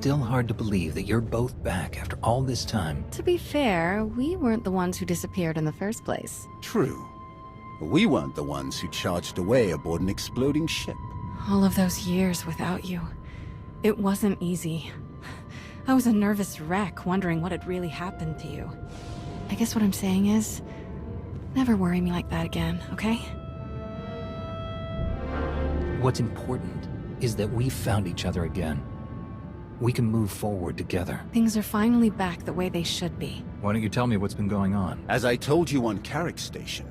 still hard to believe that you're both back after all this time. To be fair, we weren't the ones who disappeared in the first place. True. We weren't the ones who charged away aboard an exploding ship. All of those years without you. It wasn't easy. I was a nervous wreck, wondering what had really happened to you. I guess what I'm saying is, never worry me like that again, okay? What's important is that we found each other again. We can move forward together. Things are finally back the way they should be. Why don't you tell me what's been going on? As I told you on Carrick Station,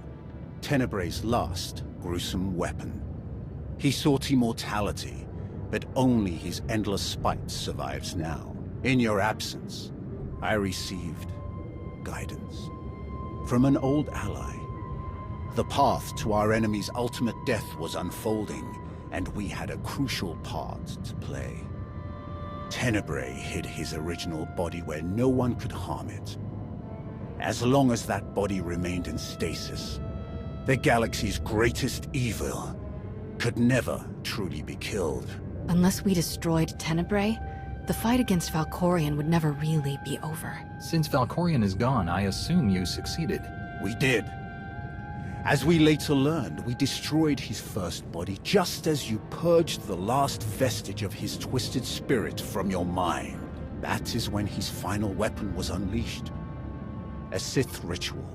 Tenebrae's last gruesome weapon. He sought immortality, but only his endless spite survives now. In your absence, I received guidance from an old ally. The path to our enemy's ultimate death was unfolding, and we had a crucial part to play. Tenebrae hid his original body where no one could harm it. As long as that body remained in stasis, the galaxy's greatest evil could never truly be killed. Unless we destroyed Tenebrae, the fight against Valkorion would never really be over. Since Valkorion is gone, I assume you succeeded. We did. As we later learned, we destroyed his first body just as you purged the last vestige of his twisted spirit from your mind. That is when his final weapon was unleashed. A Sith ritual,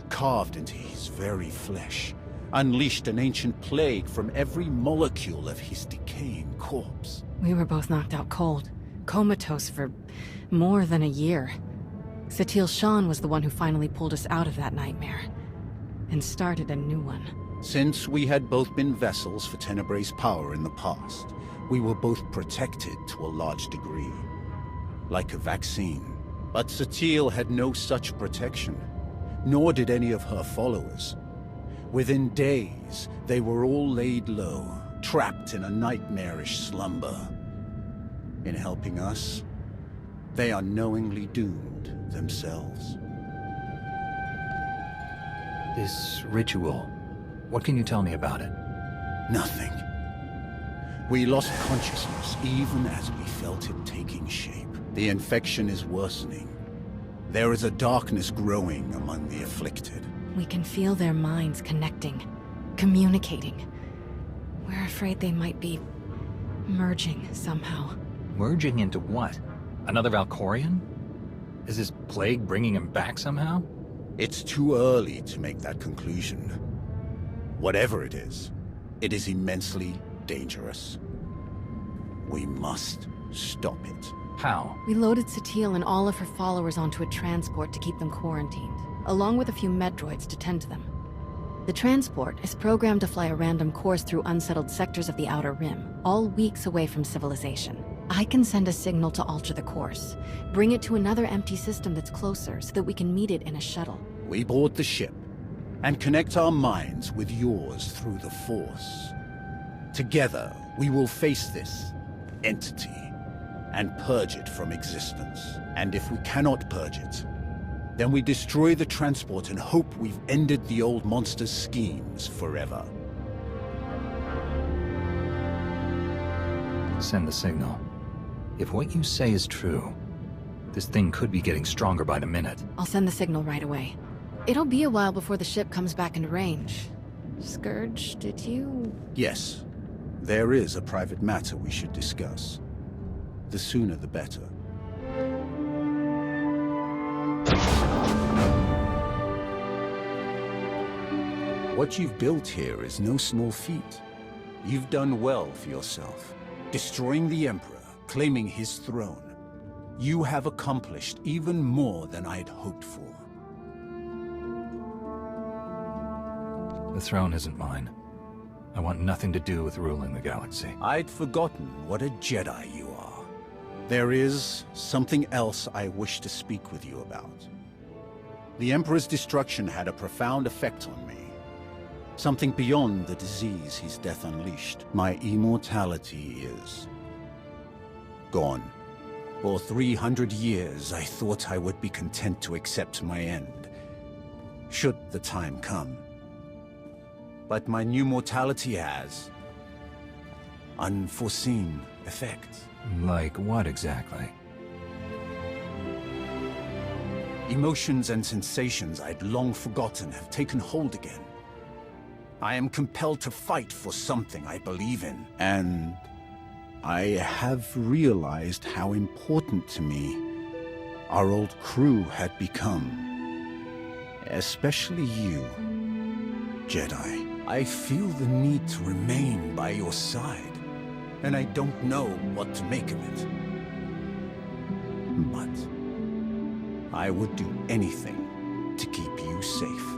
carved into his very flesh, unleashed an ancient plague from every molecule of his decaying corpse. We were both knocked out cold, comatose for more than a year. Satil Shan was the one who finally pulled us out of that nightmare, and started a new one. Since we had both been vessels for Tenebrae's power in the past, we were both protected to a large degree, like a vaccine. But Satil had no such protection, nor did any of her followers. Within days, they were all laid low, trapped in a nightmarish slumber. In helping us, they are knowingly doomed themselves. This ritual, what can you tell me about it? Nothing. We lost consciousness even as we felt it taking shape. The infection is worsening. There is a darkness growing among the afflicted. We can feel their minds connecting, communicating. We're afraid they might be merging somehow. Merging into what? Another Valkorion? Is this plague bringing him back somehow? It's too early to make that conclusion. Whatever it is immensely dangerous. We must stop it. How? We loaded Satil and all of her followers onto a transport to keep them quarantined, along with a few medroids to tend to them. The transport is programmed to fly a random course through unsettled sectors of the Outer Rim, all weeks away from civilization. I can send a signal to alter the course, bring it to another empty system that's closer so that we can meet it in a shuttle. We board the ship and connect our minds with yours through the Force. Together, we will face this entity and purge it from existence. And if we cannot purge it, then we destroy the transport and hope we've ended the old monster's schemes forever. Send the signal. If what you say is true, this thing could be getting stronger by the minute. I'll send the signal right away. It'll be a while before the ship comes back into range. Scourge, did you? Yes, there is a private matter we should discuss. The sooner the better. What you've built here is no small feat. You've done well for yourself, destroying the Emperor, claiming his throne. You have accomplished even more than I'd hoped for. The throne isn't mine. I want nothing to do with ruling the galaxy. I'd forgotten what a Jedi you are. There is something else I wish to speak with you about. The Emperor's destruction had a profound effect on me. Something beyond the disease his death unleashed. My immortality is gone. For 300 years, I thought I would be content to accept my end, should the time come. But my new mortality has unforeseen effects. Like what exactly? Emotions and sensations I'd long forgotten have taken hold again. I am compelled to fight for something I believe in, and I have realized how important to me our old crew had become. Especially you, Jedi. I feel the need to remain by your side, and I don't know what to make of it. But I would do anything to keep you safe.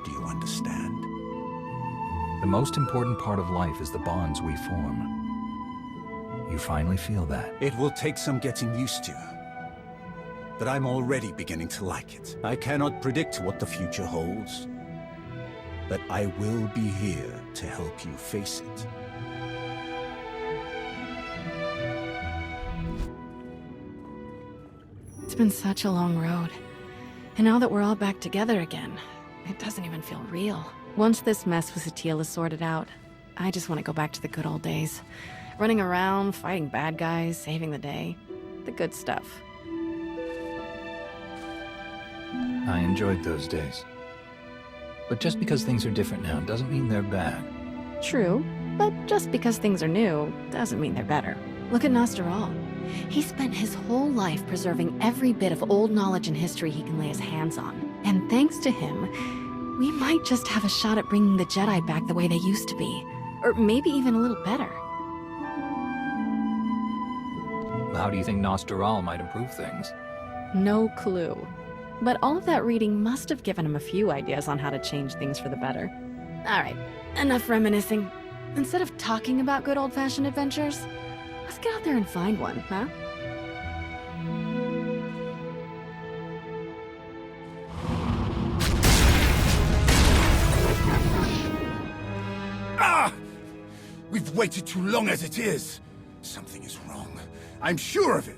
Do you understand? The most important part of life is the bonds we form. You finally feel that. It will take some getting used to. But I'm already beginning to like it. I cannot predict what the future holds. But I will be here to help you face it. It's been such a long road. And now that we're all back together again, it doesn't even feel real. Once this mess with Satele is sorted out, I just want to go back to the good old days. Running around, fighting bad guys, saving the day. The good stuff. I enjoyed those days. But just because things are different now doesn't mean they're bad. True, but just because things are new doesn't mean they're better. Look at Nostaral. He spent his whole life preserving every bit of old knowledge and history he can lay his hands on. And thanks to him, we might just have a shot at bringing the Jedi back the way they used to be. Or maybe even a little better. How do you think Nostaral might improve things? No clue. But all of that reading must have given him a few ideas on how to change things for the better. Alright, enough reminiscing. Instead of talking about good old-fashioned adventures, let's get out there and find one, huh? Ah! We've waited too long as it is. Something is wrong. I'm sure of it.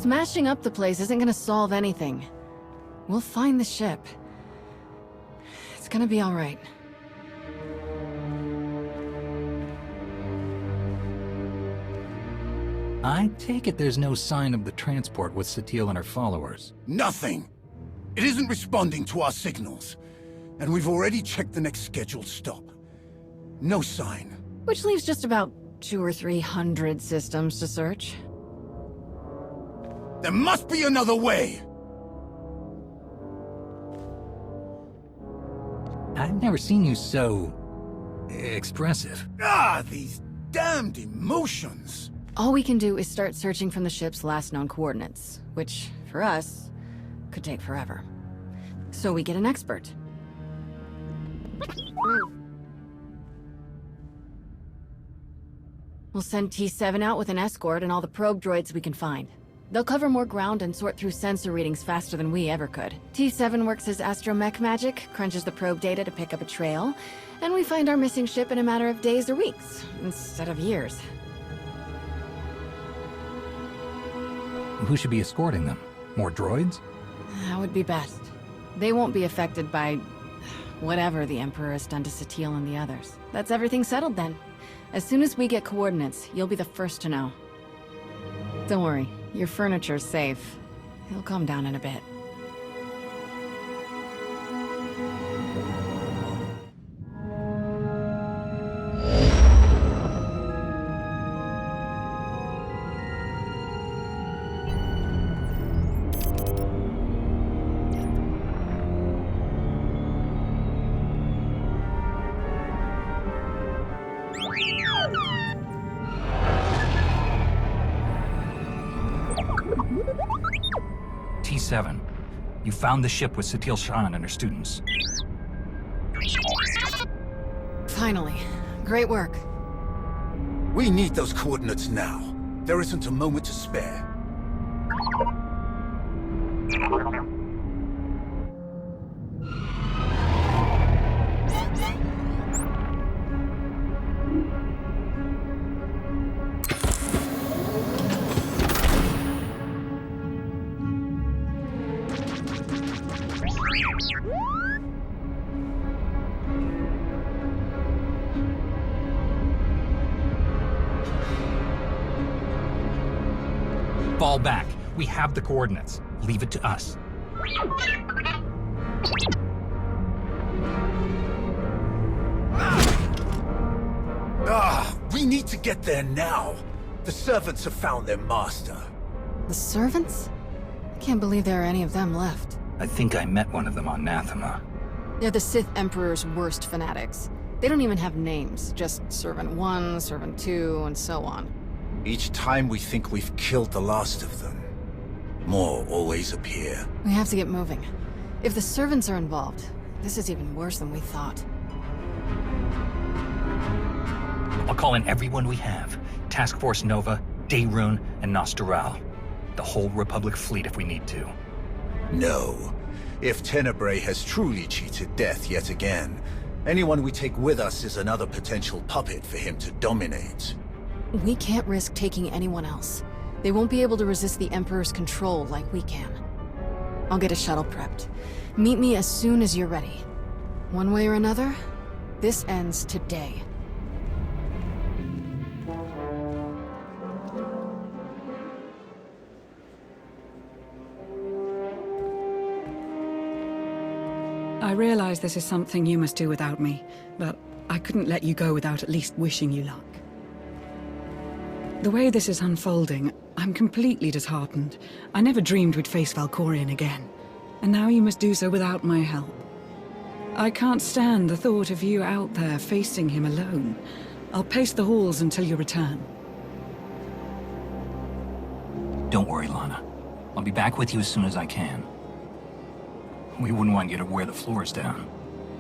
Smashing up the place isn't gonna solve anything. We'll find the ship. It's gonna be all right. I take it there's no sign of the transport with Satele and her followers. Nothing. It isn't responding to our signals. And we've already checked the next scheduled stop. No sign. Which leaves just about 200 or 300 systems to search. There must be another way! I've never seen you so... expressive. Ah, these damned emotions! All we can do is start searching from the ship's last known coordinates, which, for us, could take forever. So we get an expert. We'll send T7 out with an escort and all the probe droids we can find. They'll cover more ground and sort through sensor readings faster than we ever could. T7 works as astromech magic, crunches the probe data to pick up a trail, and we find our missing ship in a matter of days or weeks, instead of years. Who should be escorting them? More droids? That would be best. They won't be affected by... whatever the Emperor has done to Satele and the others. That's everything settled then. As soon as we get coordinates, you'll be the first to know. Don't worry, your furniture's safe. He'll calm down in a bit. T7, you found the ship with Satele Shan and her students. Finally. Great work. We need those coordinates now. There isn't a moment to spare. Fall back. We have the coordinates. Leave it to us. We need to get there now. The servants have found their master. The servants? I can't believe there are any of them left. I think I met one of them on Nathema. They're the Sith Emperor's worst fanatics. They don't even have names, just Servant 1, Servant 2, and so on. Each time we think we've killed the last of them, more always appear. We have to get moving. If the servants are involved, this is even worse than we thought. I'll call in everyone we have. Task Force Nova, Daerun, and Nostaral. The whole Republic fleet if we need to. No. If Tenebrae has truly cheated death yet again, anyone we take with us is another potential puppet for him to dominate. We can't risk taking anyone else. They won't be able to resist the Emperor's control like we can. I'll get a shuttle prepped. Meet me as soon as you're ready. One way or another, this ends today. I realize this is something you must do without me, but I couldn't let you go without at least wishing you luck. The way this is unfolding, I'm completely disheartened. I never dreamed we'd face Valkorion again, and now you must do so without my help. I can't stand the thought of you out there facing him alone. I'll pace the halls until you return. Don't worry, Lana. I'll be back with you as soon as I can. We wouldn't want you to wear the floors down.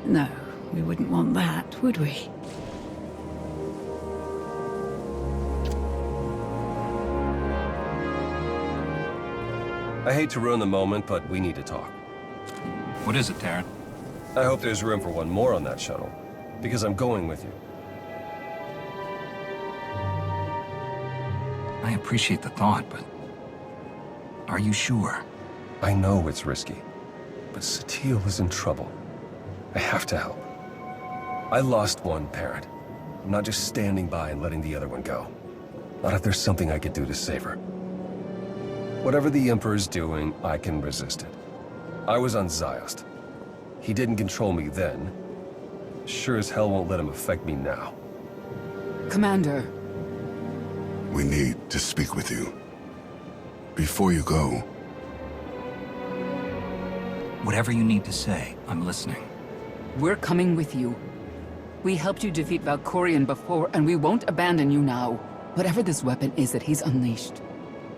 No, we wouldn't want that, would we? I hate to ruin the moment, but we need to talk. What is it, Darren? I hope there's room for one more on that shuttle, because I'm going with you. I appreciate the thought, but... are you sure? I know it's risky, but Satele is in trouble. I have to help. I lost one parent. I'm not just standing by and letting the other one go. Not if there's something I could do to save her. Whatever the Emperor's doing, I can resist it. I was on Ziost. He didn't control me then. Sure as hell won't let him affect me now. Commander. We need to speak with you. Before you go... Whatever you need to say, I'm listening. We're coming with you. We helped you defeat Valkorion before, and we won't abandon you now. Whatever this weapon is that he's unleashed,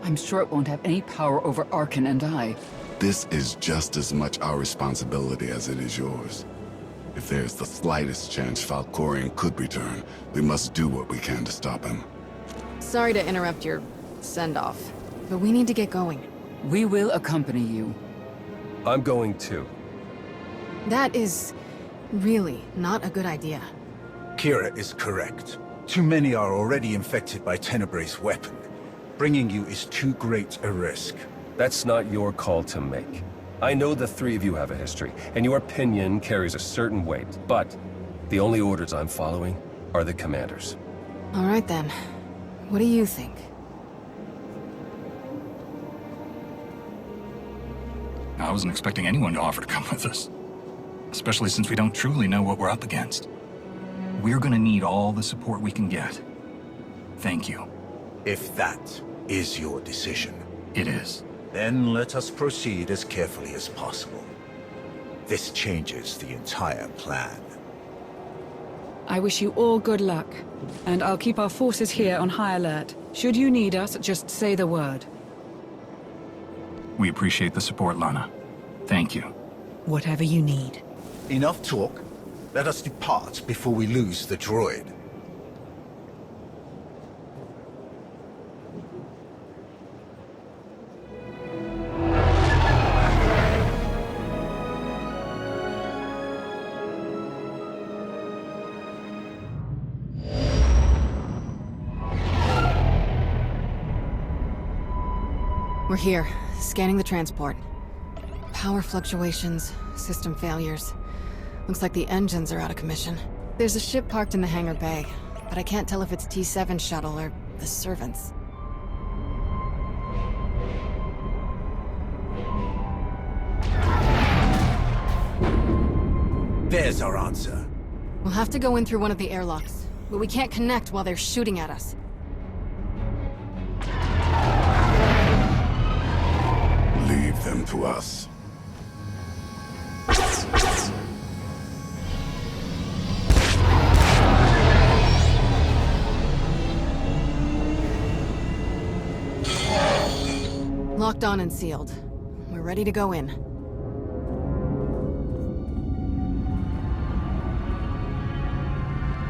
I'm sure it won't have any power over Arkan and I. This is just as much our responsibility as it is yours. If there's the slightest chance Valkorion could return, we must do what we can to stop him. Sorry to interrupt your send-off, but we need to get going. We will accompany you. I'm going too. That is really not a good idea. Kira is correct. Too many are already infected by Tenebrae's weapon. Bringing you is too great a risk. That's not your call to make. I know the three of you have a history, and your opinion carries a certain weight, but the only orders I'm following are the commander's. All right then. What do you think? I wasn't expecting anyone to offer to come with us. Especially since we don't truly know what we're up against. We're gonna need all the support we can get. Thank you. If that is your decision, It is. then let us proceed as carefully as possible. This changes the entire plan. I wish you all good luck, and I'll keep our forces here on high alert. Should you need us, just say the word. We appreciate the support, Lana. Thank you. Whatever you need. Enough talk. Let us depart before we lose the droid. We're here, scanning the transport. Power fluctuations, system failures. Looks like the engines are out of commission. There's a ship parked in the hangar bay, but I can't tell if it's T7 shuttle or the servants. There's our answer. We'll have to go in through one of the airlocks, but we can't connect while they're shooting at us. Leave them to us. Locked on and sealed. We're ready to go in.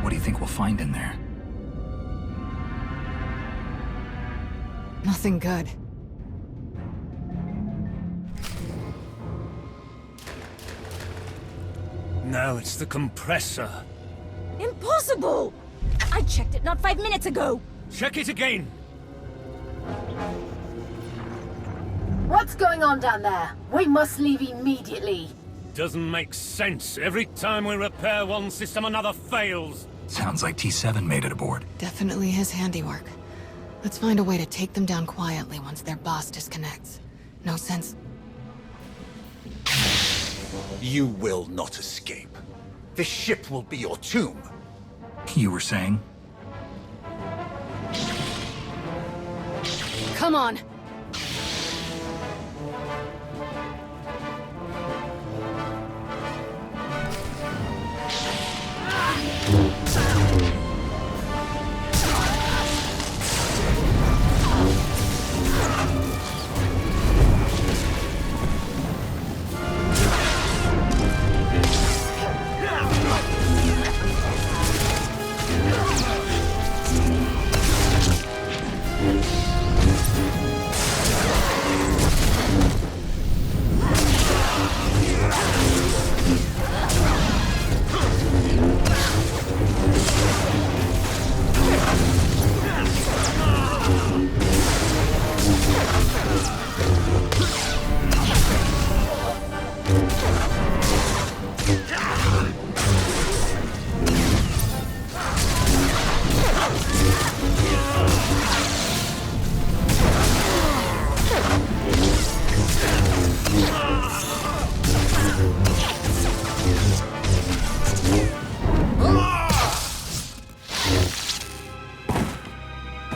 What do you think we'll find in there? Nothing good. No, it's the compressor. Impossible! I checked it not 5 minutes ago! Check it again! What's going on down there? We must leave immediately. Doesn't make sense. Every time we repair one system, another fails. Sounds like T7 made it aboard. Definitely his handiwork. Let's find a way to take them down quietly once their boss disconnects. No sense... You will not escape. This ship will be your tomb. You were saying? Come on!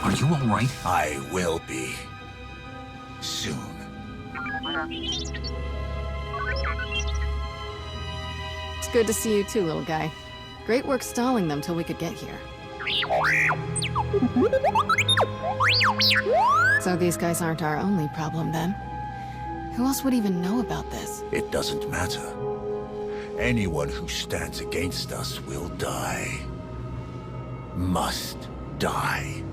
Are you all right? I will be. Soon. It's good to see you too, little guy. Great work stalling them till we could get here. So these guys aren't our only problem, then? Who else would even know about this? It doesn't matter. Anyone who stands against us will die. Must die.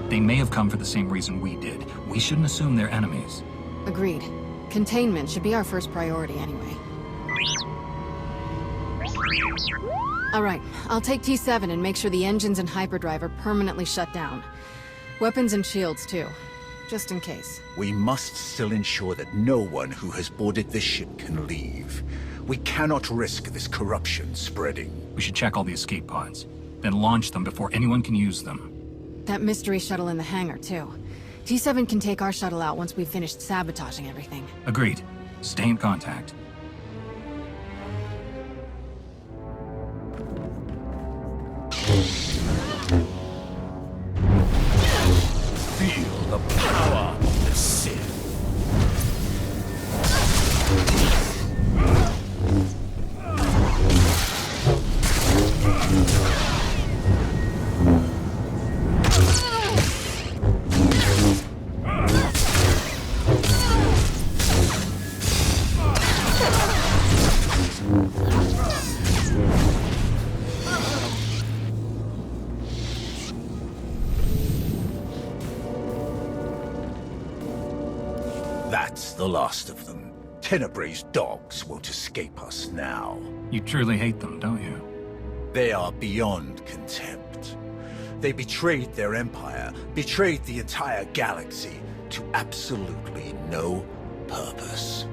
They may have come for the same reason we did. We shouldn't assume they're enemies. Agreed. Containment should be our first priority anyway. Alright, I'll take T7 and make sure the engines and hyperdrive are permanently shut down. Weapons and shields, too. Just in case. We must still ensure that no one who has boarded this ship can leave. We cannot risk this corruption spreading. We should check all the escape pods, then launch them before anyone can use them. That mystery shuttle in the hangar, too. T7 can take our shuttle out once we've finished sabotaging everything. Agreed. Stay in contact. Feel the power of Sith. That's the last of them. Tenebrae's dogs won't escape us now. You truly hate them, don't you? They are beyond contempt. They betrayed their empire, betrayed the entire galaxy, to absolutely no purpose.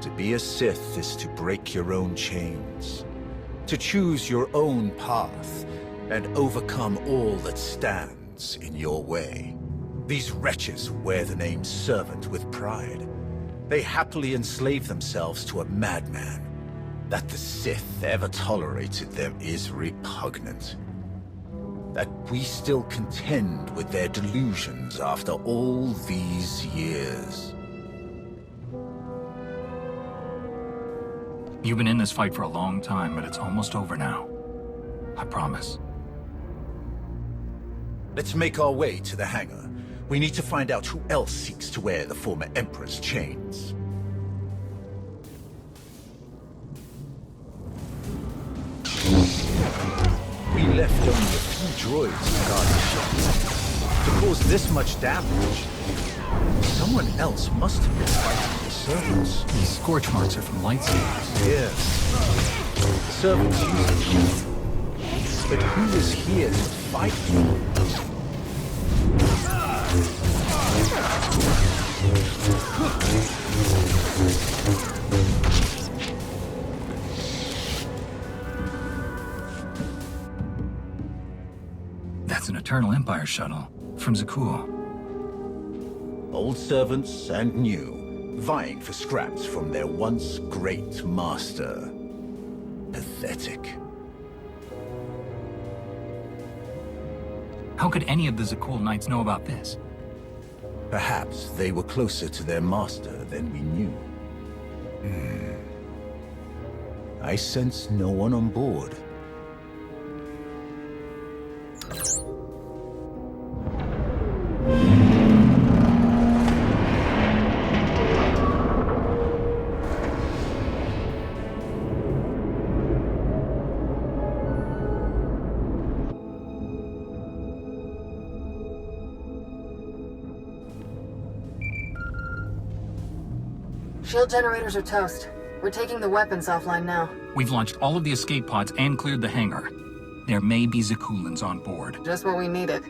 To be a Sith is to break your own chains, to choose your own path, and overcome all that stands in your way. These wretches wear the name Servant with pride. They happily enslave themselves to a madman. That the Sith ever tolerated them is repugnant. That we still contend with their delusions after all these years. You've been in this fight for a long time, but it's almost over now. I promise. Let's make our way to the hangar. We need to find out who else seeks to wear the former Emperor's chains. We left only a few droids to guard the ship. To cause this much damage, someone else must have been fighting the servants. These scorch marks are from lightsabers. Yes. The servants use them. But who is here to fight them? That's an Eternal Empire shuttle from Zakul. Old servants and new, vying for scraps from their once great master. Pathetic. How could any of the Zakul Knights know about this? Perhaps they were closer to their master than we knew. I sense no one on board. Shield generators are toast. We're taking the weapons offline now. We've launched all of the escape pods and cleared the hangar. There may be Zakulans on board. Just what we needed.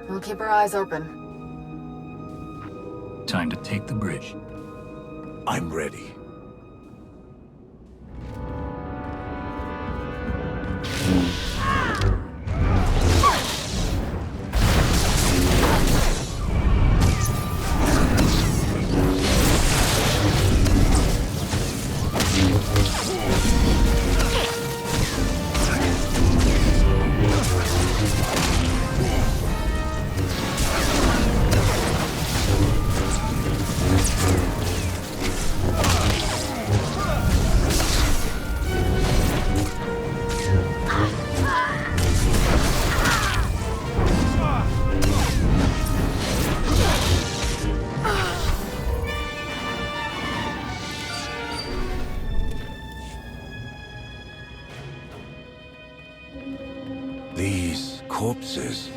We'll keep our eyes open. Time to take the bridge. I'm ready. These corpses.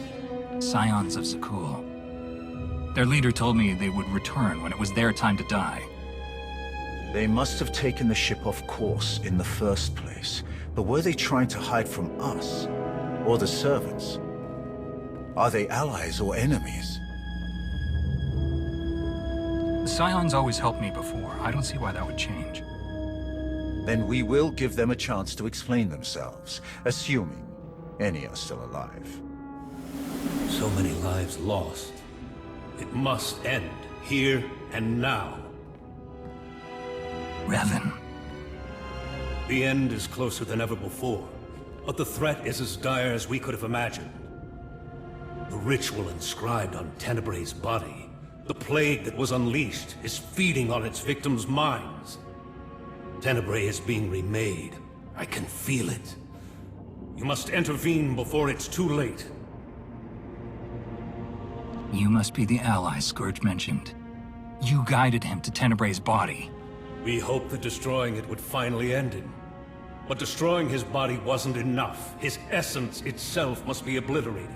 Scions of Zakul. Their leader told me they would return when it was their time to die. They must have taken the ship off course in the first place. But were they trying to hide from us? Or the servants? Are they allies or enemies? The Scions always helped me before. I don't see why that would change. Then we will give them a chance to explain themselves, assuming any are still alive. So many lives lost. It must end, here and now. Revan. The end is closer than ever before, but the threat is as dire as we could have imagined. The ritual inscribed on Tenebray's body, the plague that was unleashed, is feeding on its victims' minds. Tenebray is being remade. I can feel it. You must intervene before it's too late. You must be the ally Scourge mentioned. You guided him to Tenebray's body. We hoped that destroying it would finally end him. But destroying his body wasn't enough. His essence itself must be obliterated.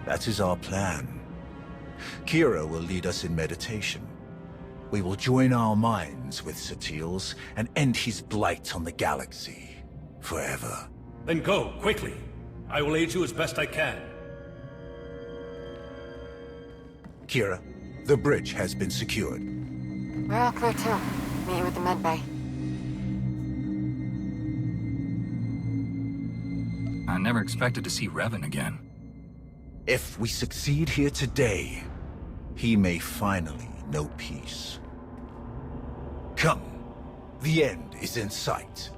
That is our plan. Kira will lead us in meditation. We will join our minds with Sattil's and end his blight on the galaxy. Forever. Then go, quickly. I will aid you as best I can. Kira, the bridge has been secured. We're all clear too. Meet you at the med bay. I never expected to see Revan again. If we succeed here today, he may finally know peace. Come, the end is in sight.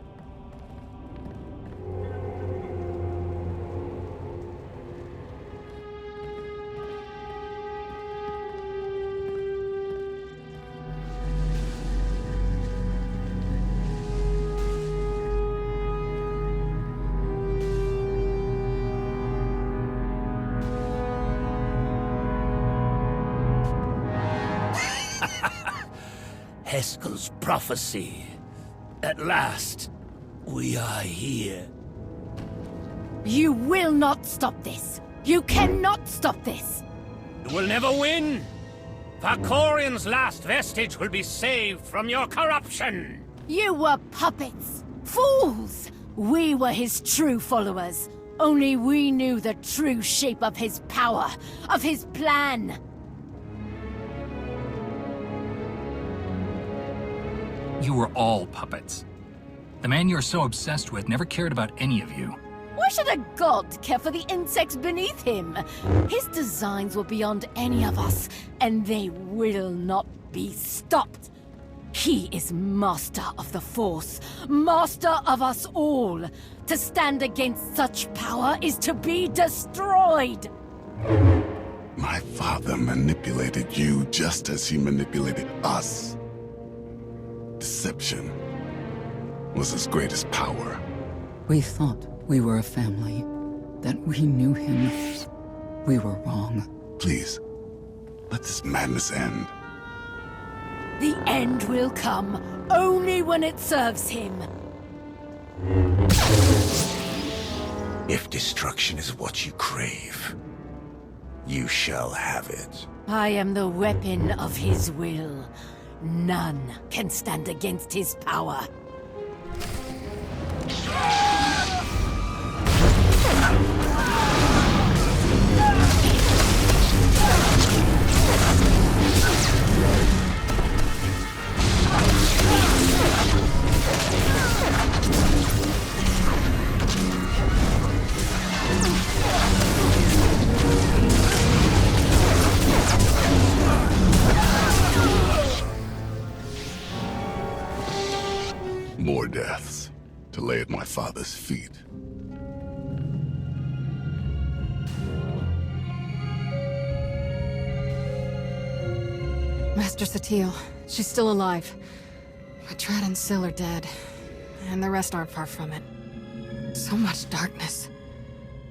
Heskel's prophecy. At last, we are here. You will not stop this. You cannot stop this. You will never win. Valkorian's last vestige will be saved from your corruption. You were puppets. Fools! We were his true followers. Only we knew the true shape of his power, of his plan. You were all puppets. The man you're so obsessed with never cared about any of you. Why should a god care for the insects beneath him? His designs were beyond any of us, and they will not be stopped. He is master of the Force, master of us all. To stand against such power is to be destroyed. My father manipulated you just as he manipulated us. Deception was his greatest power. We thought we were a family, that we knew him. We were wrong. Please, let this madness end. The end will come only when it serves him. If destruction is what you crave, you shall have it. I am the weapon of his will. None can stand against his power. More deaths to lay at my father's feet. Master Satil, she's still alive. But Trad and Syl are dead, and the rest aren't far from it. So much darkness.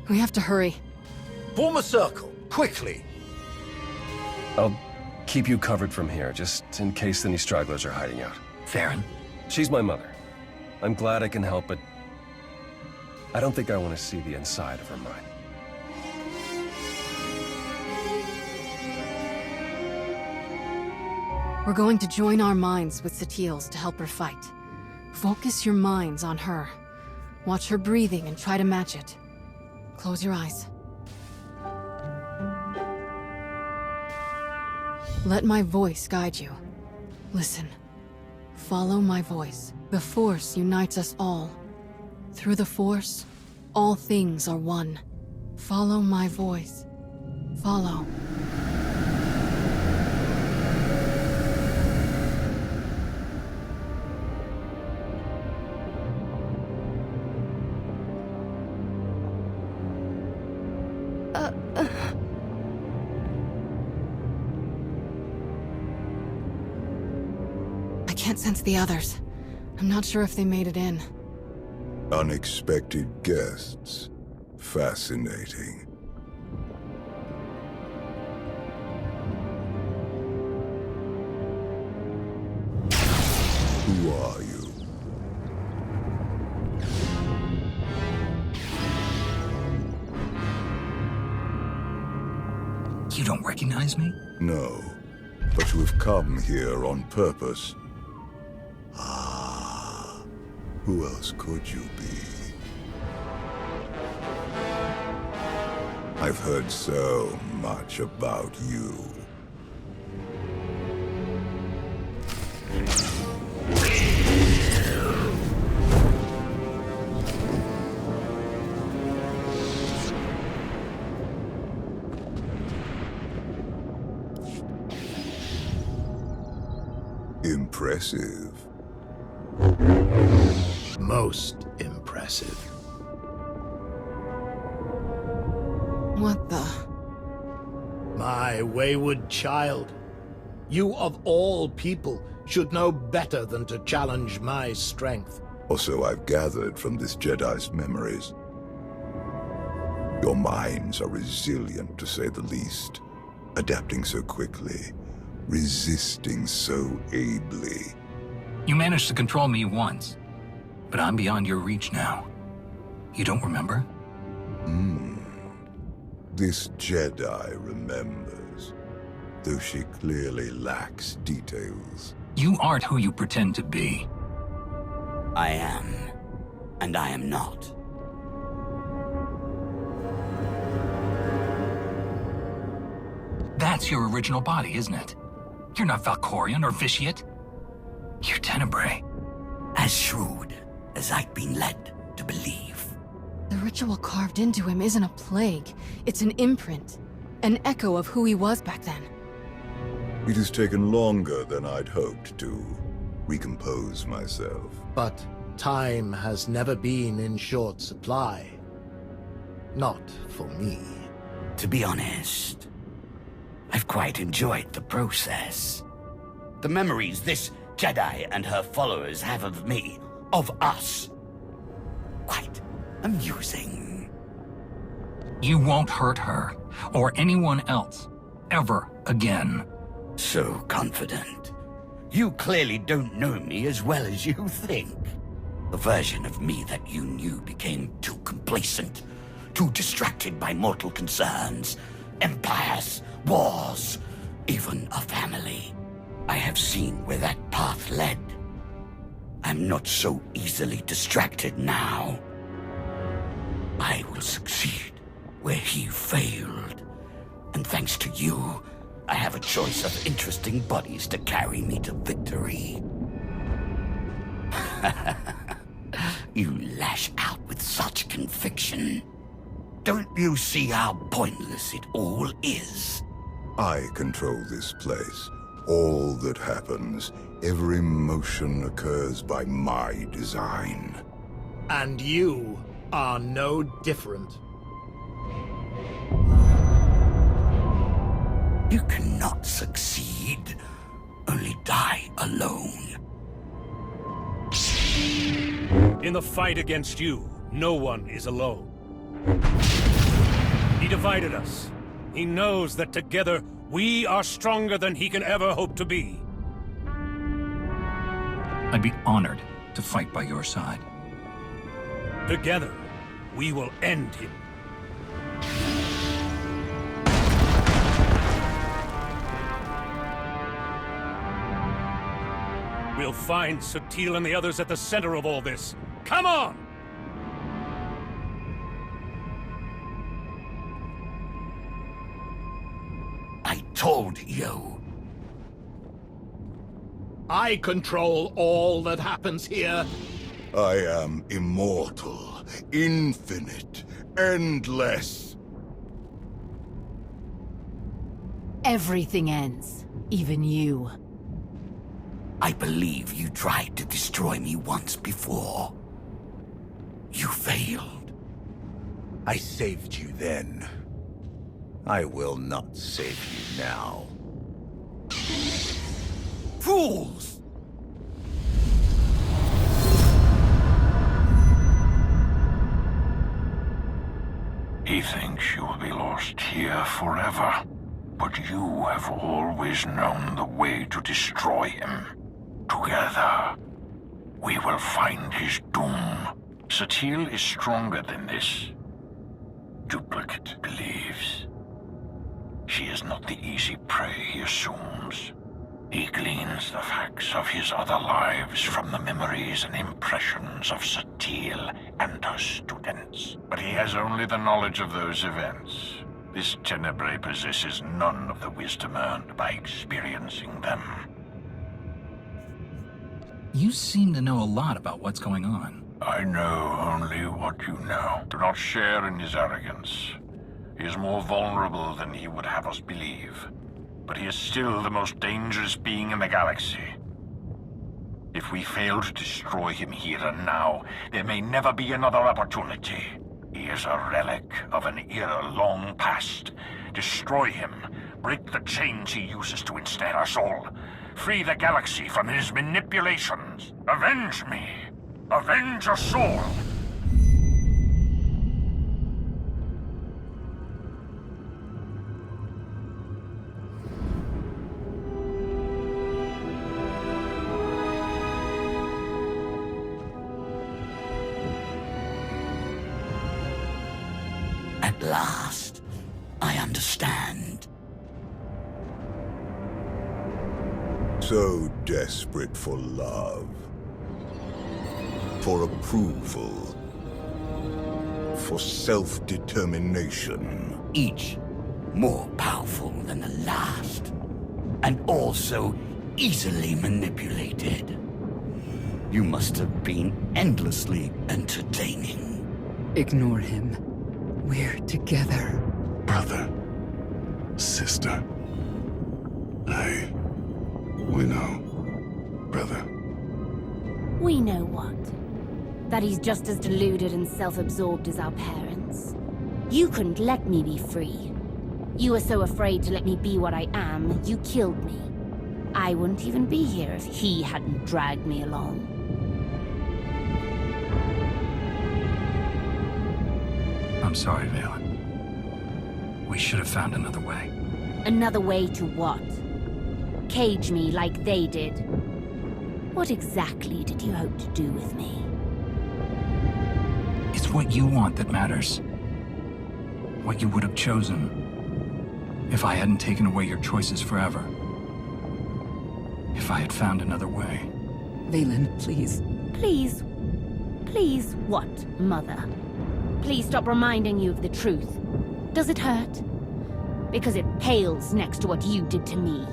We have to hurry. Form a circle, quickly. I'll keep you covered from here, just in case any stragglers are hiding out. Farron? She's my mother. I'm glad I can help, but I don't think I want to see the inside of her mind. We're going to join our minds with Satil's to help her fight. Focus your minds on her. Watch her breathing and try to match it. Close your eyes. Let my voice guide you. Listen. Follow my voice. The Force unites us all. Through the Force, all things are one. Follow my voice. Follow. I can't sense the others. I'm not sure if they made it in. Unexpected guests. Fascinating. Who are you? You don't recognize me? No, but you have come here on purpose. Who else could you be? I've heard so much about you. Impressive. Most impressive. What the? My wayward child. You of all people should know better than to challenge my strength. Also, I've gathered from this Jedi's memories. Your minds are resilient, to say the least, adapting so quickly, resisting so ably. You managed to control me once, but I'm beyond your reach now. You don't remember? This Jedi remembers, though she clearly lacks details. You aren't who you pretend to be. I am, and I am not. That's your original body, isn't it? You're not Valkorian or Vitiate. You're Tenebrae. As shrewd as I've been led to believe. The ritual carved into him isn't a plague. It's an imprint. An echo of who he was back then. It has taken longer than I'd hoped to recompose myself. But time has never been in short supply. Not for me. To be honest, I've quite enjoyed the process. The memories this Jedi and her followers have of me, of us. Quite amusing. You won't hurt her, or anyone else, ever again. So confident. You clearly don't know me as well as you think. The version of me that you knew became too complacent, too distracted by mortal concerns, empires, wars, even a family. I have seen where that path led. I'm not so easily distracted now. I will succeed where he failed. And thanks to you, I have a choice of interesting bodies to carry me to victory. You lash out with such conviction. Don't you see how pointless it all is? I control this place. All that happens, every motion occurs by my design. And you are no different. You cannot succeed, only die alone. In the fight against you, no one is alone. He divided us. He knows that together, we are stronger than he can ever hope to be. I'd be honored to fight by your side. Together, we will end him. We'll find Sutil and the others at the center of all this. Come on! I told you. I control all that happens here. I am immortal, infinite, endless. Everything ends. Even you. I believe you tried to destroy me once before. You failed. I saved you then. I will not save you now. Fools! He thinks you will be lost here forever, but you have always known the way to destroy him. Together, we will find his doom. Sutil is stronger than this. Duplicate believes. She is not the easy prey he assumes. He gleans the facts of his other lives from the memories and impressions of Sutil and her students. But he has only the knowledge of those events. This Tenebrae possesses none of the wisdom earned by experiencing them. You seem to know a lot about what's going on. I know only what you know. Do not share in his arrogance. He is more vulnerable than he would have us believe. But he is still the most dangerous being in the galaxy. If we fail to destroy him here and now, there may never be another opportunity. He is a relic of an era long past. Destroy him. Break the chains he uses to ensnare us all. Free the galaxy from his manipulations. Avenge me. Avenge us all. At last, I understand. So desperate for love. For approval. For self-determination. Each more powerful than the last. And also easily manipulated. You must have been endlessly entertaining. Ignore him. We're together. Brother. Sister. We know. Brother. We know what? That he's just as deluded and self-absorbed as our parents. You couldn't let me be free. You were so afraid to let me be what I am, you killed me. I wouldn't even be here if he hadn't dragged me along. I'm sorry, Valen. We should have found another way. Another way to what? Cage me like they did. What exactly did you hope to do with me? It's what you want that matters. What you would have chosen if I hadn't taken away your choices forever. If I had found another way. Valen, please. Please? Please what, Mother? Please stop reminding you of the truth. Does it hurt? Because it pales next to what you did to me.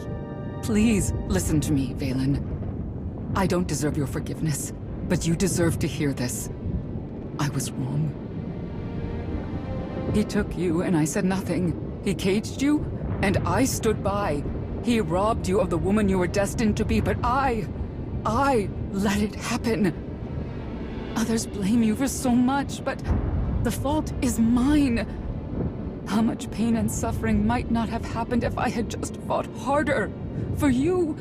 Please, listen to me, Valen. I don't deserve your forgiveness, but you deserve to hear this. I was wrong. He took you, and I said nothing. He caged you, and I stood by. He robbed you of the woman you were destined to be, but I let it happen. Others blame you for so much, but the fault is mine. How much pain and suffering might not have happened if I had just fought harder for you.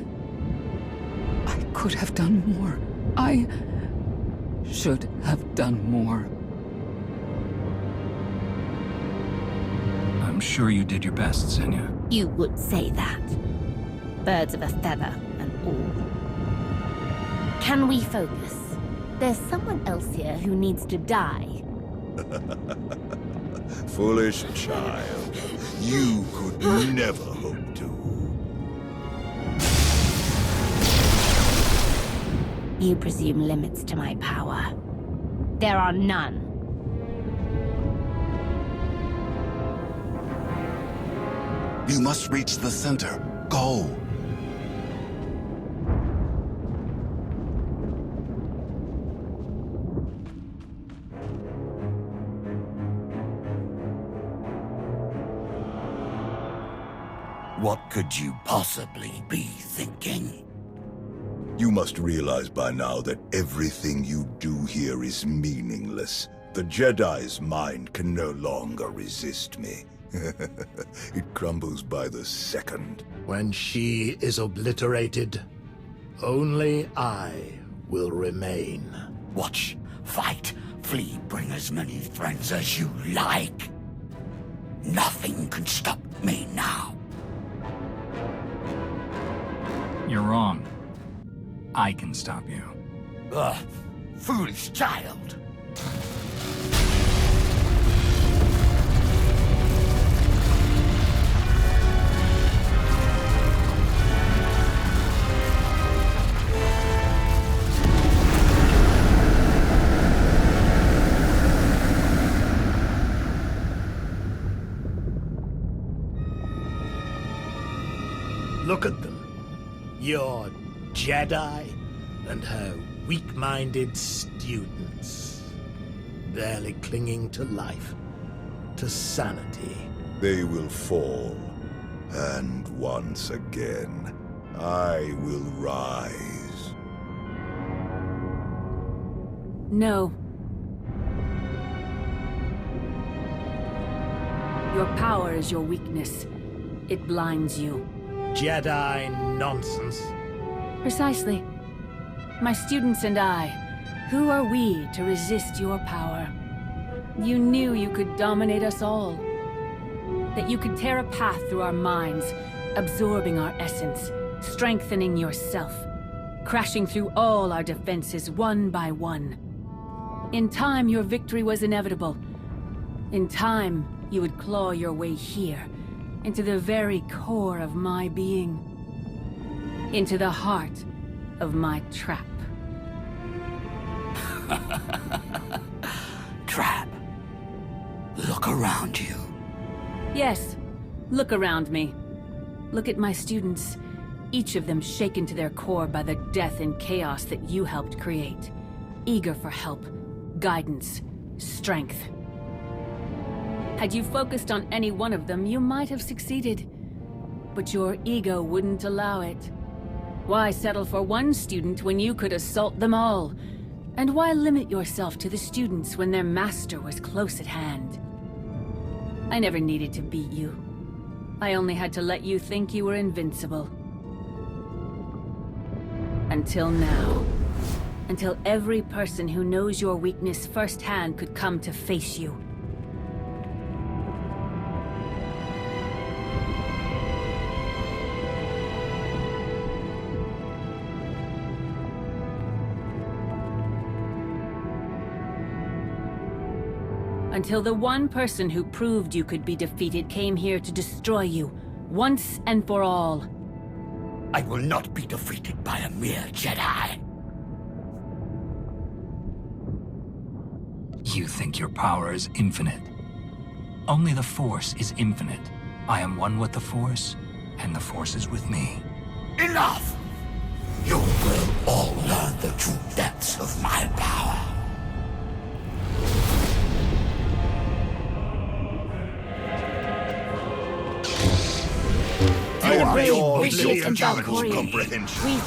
I could have done more. I should have done more. I'm sure you did your best, Senya. You would say that. Birds of a feather and all. Can we focus? There's someone else here who needs to die. Foolish child. You could never hope to. You presume limits to my power. There are none. You must reach the center. Go. What could you possibly be thinking? You must realize by now that everything you do here is meaningless. The Jedi's mind can no longer resist me. It crumbles by the second. When she is obliterated, only I will remain. Watch, fight, flee, bring as many friends as you like. Nothing can stop me now. You're wrong. I can stop you. Ugh, foolish child. Look at them. Your Jedi and her weak-minded students. Barely clinging to life, to sanity. They will fall. And once again, I will rise. No. Your power is your weakness. It blinds you. Jedi nonsense. Precisely. My students and I, who are we to resist your power? You knew you could dominate us all. That you could tear a path through our minds, absorbing our essence, strengthening yourself, crashing through all our defenses one by one. In time, your victory was inevitable. In time, you would claw your way here, into the very core of my being. Into the heart of my trap. Trap. Look around you. Yes, look around me. Look at my students, each of them shaken to their core by the death and chaos that you helped create. Eager for help, guidance, strength. Had you focused on any one of them, you might have succeeded. But your ego wouldn't allow it. Why settle for one student when you could assault them all? And why limit yourself to the students when their master was close at hand? I never needed to beat you. I only had to let you think you were invincible. Until now. Until every person who knows your weakness firsthand could come to face you. Until the one person who proved you could be defeated came here to destroy you, once and for all. I will not be defeated by a mere Jedi. You think your power is infinite. Only the Force is infinite. I am one with the Force, and the Force is with me. Enough! You will all learn the true depths of my power. We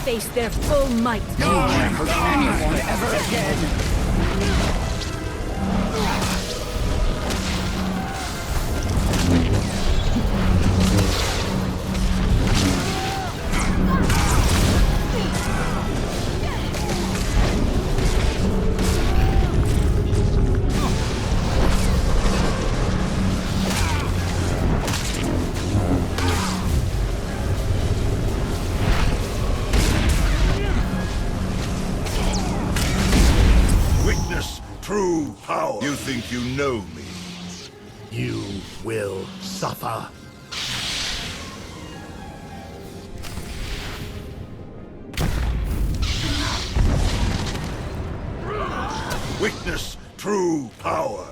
face their full might. No one hurt anyone ever again. True power. You think you know me? You will suffer. Witness true power.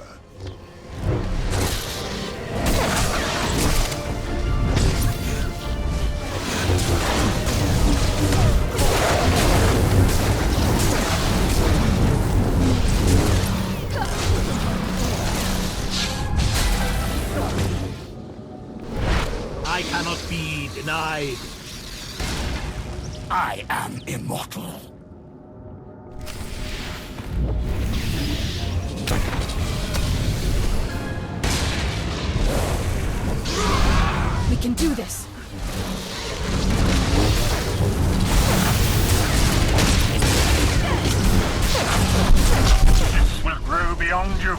I cannot be denied. I am immortal. We can do this. This will grow beyond you.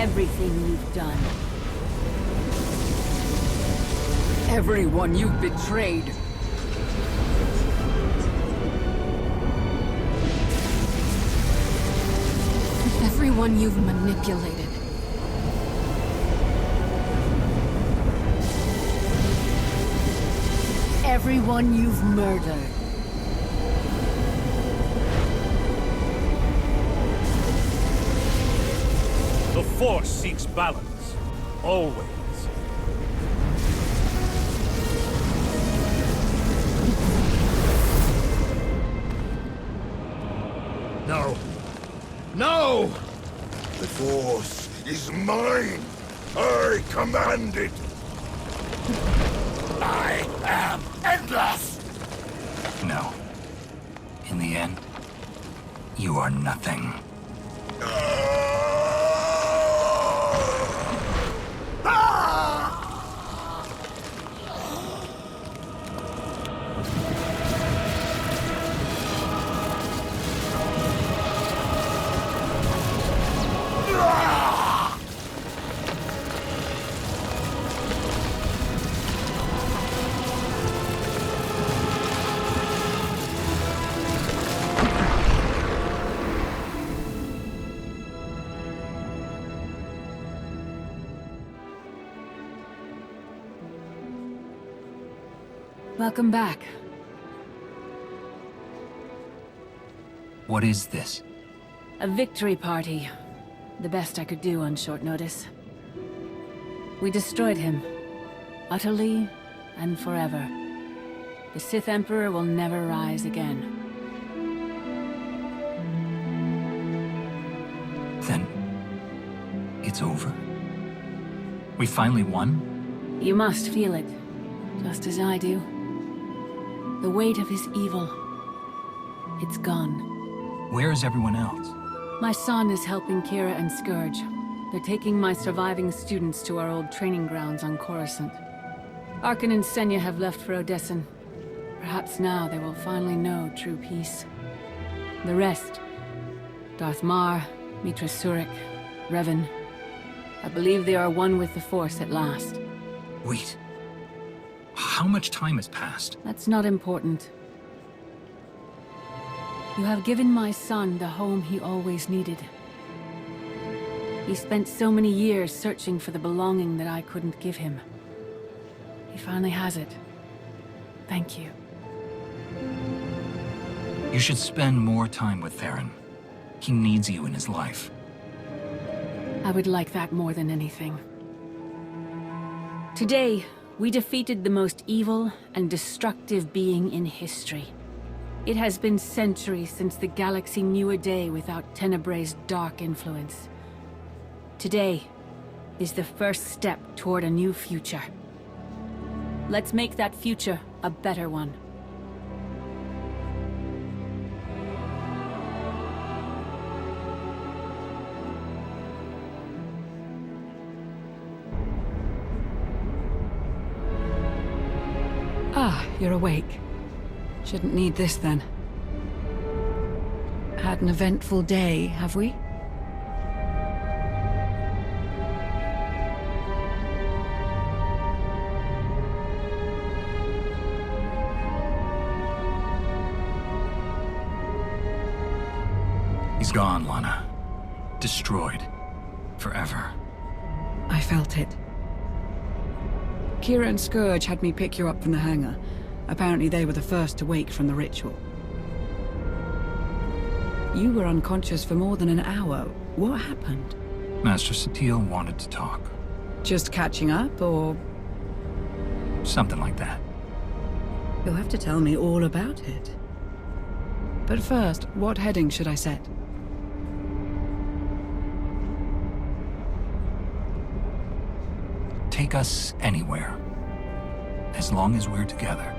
everything you've done. Everyone you've betrayed. Everyone you've manipulated. Everyone you've murdered. The Force seeks balance. Always. No. No! The Force is mine! I command it! I am endless! No. In the end, you are nothing. Welcome back. What is this? A victory party. The best I could do on short notice. We destroyed him. Utterly and forever. The Sith Emperor will never rise again. Then, it's over? We finally won? You must feel it, just as I do. The weight of his evil. It's gone. Where is everyone else? My son is helping Kira and Scourge. They're taking my surviving students to our old training grounds on Coruscant. Arkan and Senya have left for Odessen. Perhaps now they will finally know true peace. The rest, Darth Mar, Mitra Surik, Revan, I believe they are one with the Force at last. Wait. How much time has passed? That's not important. You have given my son the home he always needed. He spent so many years searching for the belonging that I couldn't give him. He finally has it. Thank you. You should spend more time with Theron. He needs you in his life. I would like that more than anything. Today, we defeated the most evil and destructive being in history. It has been centuries since the galaxy knew a day without Tenebray's dark influence. Today is the first step toward a new future. Let's make that future a better one. Ah, you're awake. Shouldn't need this then. Had an eventful day, have we? He's gone, Lana. Destroyed. Forever. I felt it. Kira and Scourge had me pick you up from the hangar. Apparently they were the first to wake from the ritual. You were unconscious for more than an hour. What happened? Master Satele wanted to talk. Just catching up, or...? Something like that. You'll have to tell me all about it. But first, what heading should I set? Take us anywhere. As long as we're together.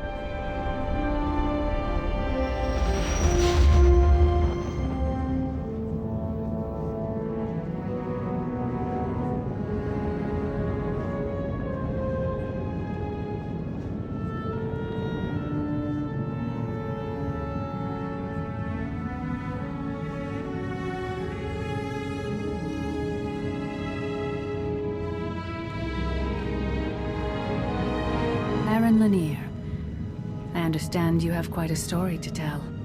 Baron Lanier. I understand you have quite a story to tell.